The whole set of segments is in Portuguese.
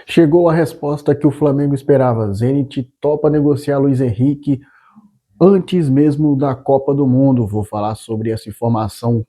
Chegou a resposta que o Flamengo esperava. Zenit topa negociar Luiz Henrique antes mesmo da Copa do Mundo. Vou falar sobre essa informação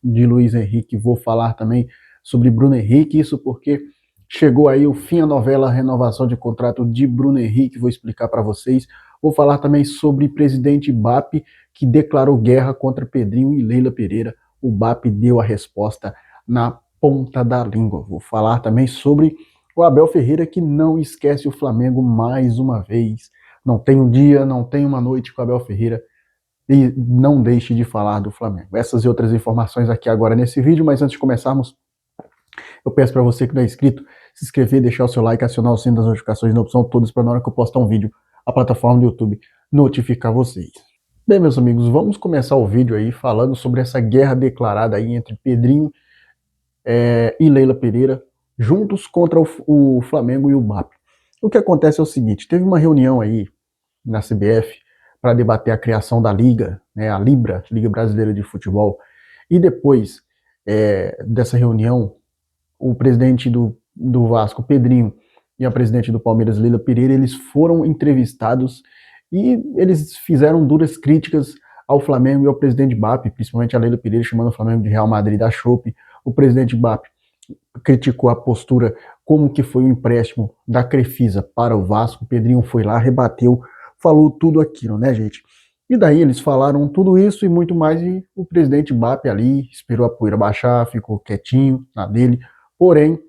de Luiz Henrique, vou falar também sobre Bruno Henrique, isso porque chegou aí o fim da novela renovação de contrato de Bruno Henrique, vou explicar para vocês. Vou falar também sobre presidente BAP, que declarou guerra contra Pedrinho e Leila Pereira. O BAP deu a resposta na ponta da língua. Vou falar também sobre o Abel Ferreira, que não esquece o Flamengo mais uma vez. Não tem um dia, não tem uma noite com o Abel Ferreira e não deixe de falar do Flamengo. Essas e outras informações aqui agora nesse vídeo, mas antes de começarmos, eu peço para você que não é inscrito, se inscrever, deixar o seu like, acionar o sino das notificações na opção todas para na hora que eu postar um vídeo, a plataforma do YouTube notificar vocês. Bem, meus amigos, vamos começar o vídeo aí falando sobre essa guerra declarada aí entre Pedrinho e Leila Pereira, juntos contra o Flamengo e o BAP. O que acontece é o seguinte, teve uma reunião aí na CBF para debater a criação da Liga, né, a Libra, Liga Brasileira de Futebol, e depois dessa reunião, o presidente do Vasco, Pedrinho, e a presidente do Palmeiras, Leila Pereira, eles foram entrevistados e eles fizeram duras críticas ao Flamengo e ao presidente BAP, principalmente a Leila Pereira, chamando o Flamengo de Real Madrid da Chope. O presidente BAP criticou a postura, como que foi o empréstimo da Crefisa para o Vasco. O Pedrinho foi lá, rebateu, falou tudo aquilo, né, gente? E daí eles falaram tudo isso e muito mais, e o presidente BAP ali esperou a poeira baixar, ficou quietinho na dele. Porém,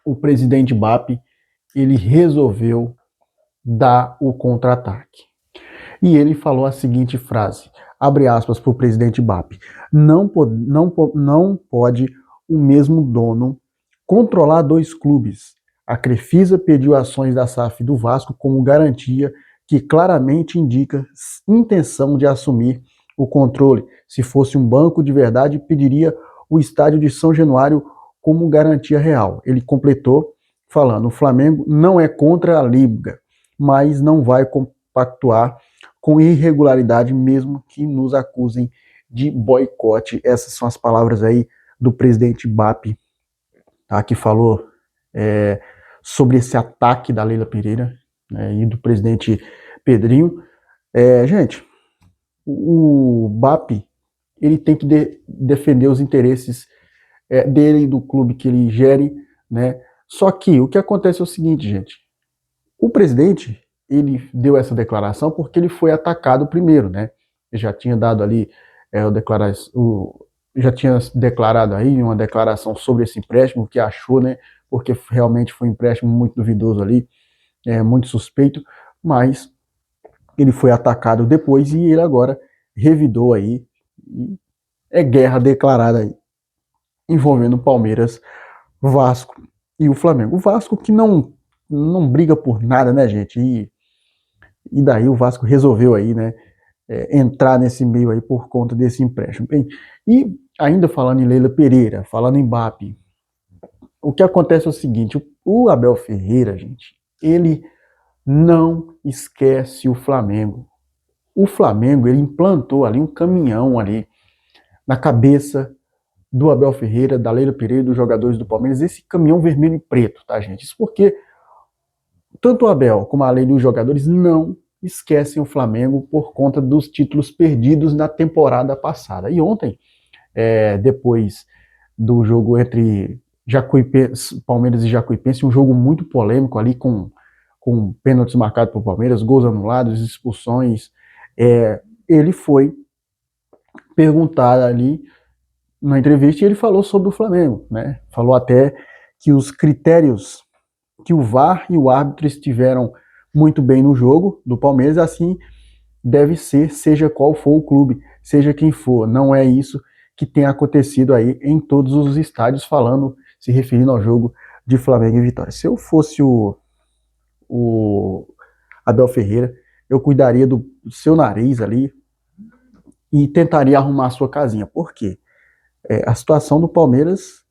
o presidente BAP, ele resolveu dar o contra-ataque. E ele falou a seguinte frase, abre aspas para o presidente BAP, não pode o mesmo dono controlar dois clubes. A Crefisa pediu ações da SAF do Vasco como garantia que claramente indica intenção de assumir o controle. Se fosse um banco de verdade, pediria o estádio de São Januário como garantia real. Ele completou falando, o Flamengo não é contra a Liga, mas não vai compactuar com irregularidade, mesmo que nos acusem de boicote. Essas são as palavras aí do presidente BAP, tá, que falou sobre esse ataque da Leila Pereira, né, e do presidente Pedrinho. Gente, o BAP, ele tem que defender os interesses dele e do clube que ele gere, né? Só que o que acontece é o seguinte, gente, o presidente, ele deu essa declaração porque ele foi atacado primeiro, né? Ele já tinha dado ali já tinha declarado aí uma declaração sobre esse empréstimo, que achou, né? Porque realmente foi um empréstimo muito duvidoso ali, muito suspeito, mas ele foi atacado depois e ele agora revidou aí, é guerra declarada aí, envolvendo o Palmeiras, Vasco e o Flamengo. O Vasco que não briga por nada, né, gente? E daí o Vasco resolveu aí, né, entrar nesse meio aí por conta desse empréstimo. Bem, e ainda falando em Leila Pereira, falando em BAP, o que acontece é o seguinte, o Abel Ferreira, gente, ele não esquece o Flamengo. O Flamengo, ele implantou ali um caminhão ali na cabeça do Abel Ferreira, da Leila Pereira, dos jogadores do Palmeiras, esse caminhão vermelho e preto, tá, gente? Isso porque tanto o Abel como a Leila e os jogadores não esquecem o Flamengo por conta dos títulos perdidos na temporada passada. E ontem, depois do jogo entre Palmeiras e Jacuipense, um jogo muito polêmico ali, com pênaltis marcados por Palmeiras, gols anulados, expulsões, ele foi perguntado ali na entrevista e ele falou sobre o Flamengo, né? Falou até que os critérios que o VAR e o árbitro estiveram muito bem no jogo do Palmeiras, assim deve ser, seja qual for o clube, seja quem for. Não é isso que tem acontecido aí em todos os estádios, se referindo ao jogo de Flamengo e Vitória. Se eu fosse o Abel Ferreira, eu cuidaria do seu nariz ali e tentaria arrumar a sua casinha. Por quê? A situação do Palmeiras,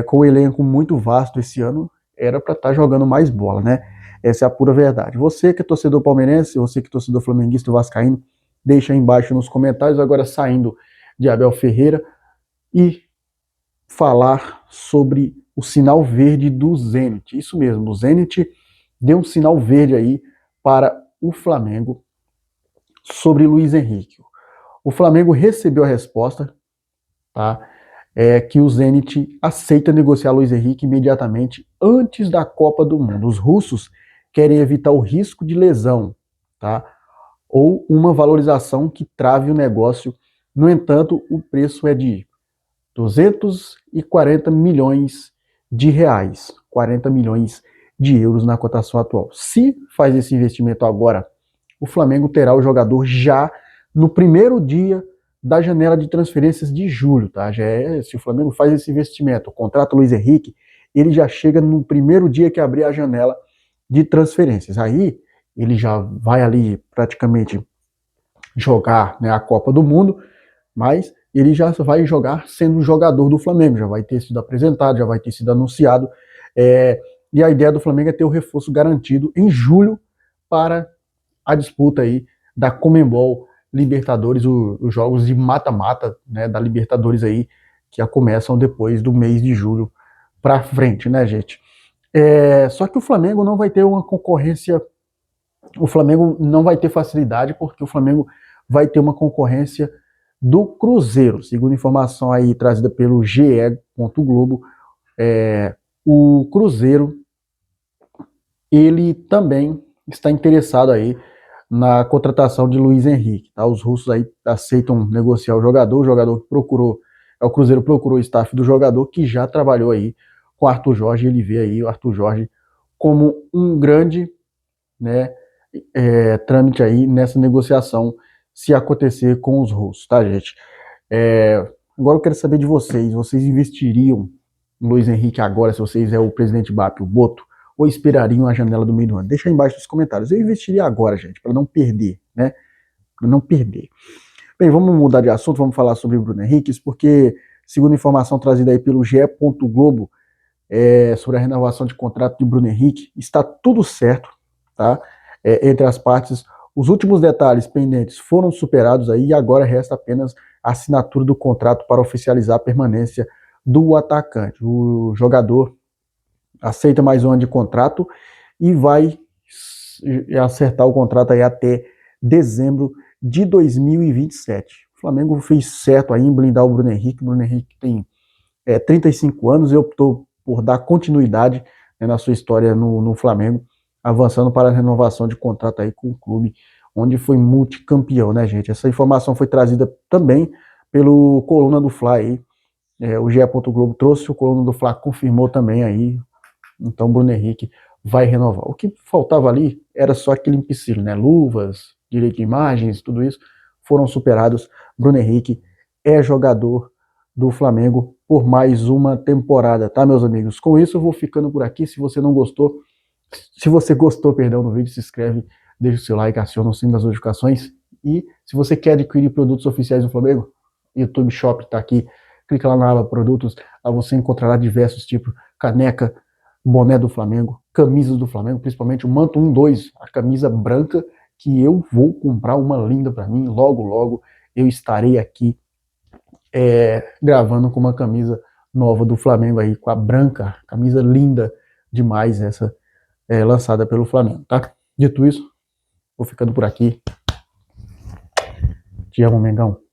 com o elenco muito vasto esse ano, era para estar jogando mais bola, né? Essa é a pura verdade. Você que é torcedor palmeirense, você que é torcedor flamenguista, vascaíno, deixa aí embaixo nos comentários. Agora, saindo de Abel Ferreira e falar sobre o sinal verde do Zenit. Isso mesmo, o Zenit deu um sinal verde aí para o Flamengo sobre Luiz Henrique. O Flamengo recebeu a resposta, tá? Que o Zenit aceita negociar Luiz Henrique imediatamente antes da Copa do Mundo. Os russos querem evitar o risco de lesão, tá? Ou uma valorização que trave o negócio. No entanto, o preço é de 240 milhões de reais, 40 milhões de euros na cotação atual. Se faz esse investimento agora, o Flamengo terá o jogador já no primeiro dia da janela de transferências de julho, tá? Se o Flamengo faz esse investimento, contrata o Luiz Henrique, ele já chega no primeiro dia que abrir a janela de transferências. Aí ele já vai ali praticamente jogar, né, a Copa do Mundo, mas ele já vai jogar sendo jogador do Flamengo, já vai ter sido apresentado, já vai ter sido anunciado, e a ideia do Flamengo é ter o reforço garantido em julho para a disputa aí da Conmebol Libertadores, os jogos de mata-mata, né, da Libertadores aí, que já começam depois do mês de julho para frente, né, gente? Só que o Flamengo não vai ter uma concorrência, o Flamengo não vai ter facilidade, porque o Flamengo vai ter uma concorrência do Cruzeiro, segundo informação aí trazida pelo GE.globo, o Cruzeiro, ele também está interessado aí na contratação de Luiz Henrique, tá? Os russos aí aceitam negociar o jogador que procurou, o Cruzeiro procurou o staff do jogador que já trabalhou aí com o Arthur Jorge, ele vê aí o Arthur Jorge como um grande, né, trâmite aí nessa negociação, se acontecer com os russos, tá, gente? Agora eu quero saber de vocês investiriam no Luiz Henrique agora, se vocês é o presidente BAP, o Boto, ou esperariam a janela do meio do ano? Deixa aí embaixo nos comentários. Eu investiria agora, gente, para não perder, né? Para não perder. Bem, vamos mudar de assunto, vamos falar sobre o Bruno Henrique, porque, segundo informação trazida aí pelo GE.globo, sobre a renovação de contrato de Bruno Henrique, está tudo certo, tá? Entre as partes, os últimos detalhes pendentes foram superados aí e agora resta apenas a assinatura do contrato para oficializar a permanência do atacante. O jogador aceita mais um ano de contrato e vai acertar o contrato aí até dezembro de 2027. O Flamengo fez certo aí em blindar o Bruno Henrique. O Bruno Henrique tem 35 anos e optou por dar continuidade, né, na sua história no Flamengo, avançando para a renovação de contrato aí com o clube, onde foi multicampeão, né, gente? Essa informação foi trazida também pelo Coluna do Fla aí, o GE.globo trouxe, o Coluna do Fla confirmou também aí, então Bruno Henrique vai renovar. O que faltava ali era só aquele empecilho, né? Luvas, direito de imagens, tudo isso foram superados. Bruno Henrique é jogador do Flamengo por mais uma temporada, tá, meus amigos? Com isso eu vou ficando por aqui. Se você gostou do vídeo, se inscreve, deixa o seu like, aciona o sino das notificações. E se você quer adquirir produtos oficiais do Flamengo, YouTube Shop tá aqui. Clica lá na aba produtos, lá você encontrará diversos tipos, caneca, boné do Flamengo, camisas do Flamengo, principalmente o manto 1-2, a camisa branca, que eu vou comprar uma linda para mim, logo, logo eu estarei aqui gravando com uma camisa nova do Flamengo aí, com a branca, camisa linda demais essa, lançada pelo Flamengo, tá? Dito isso, vou ficando por aqui. Te amo, Mengão.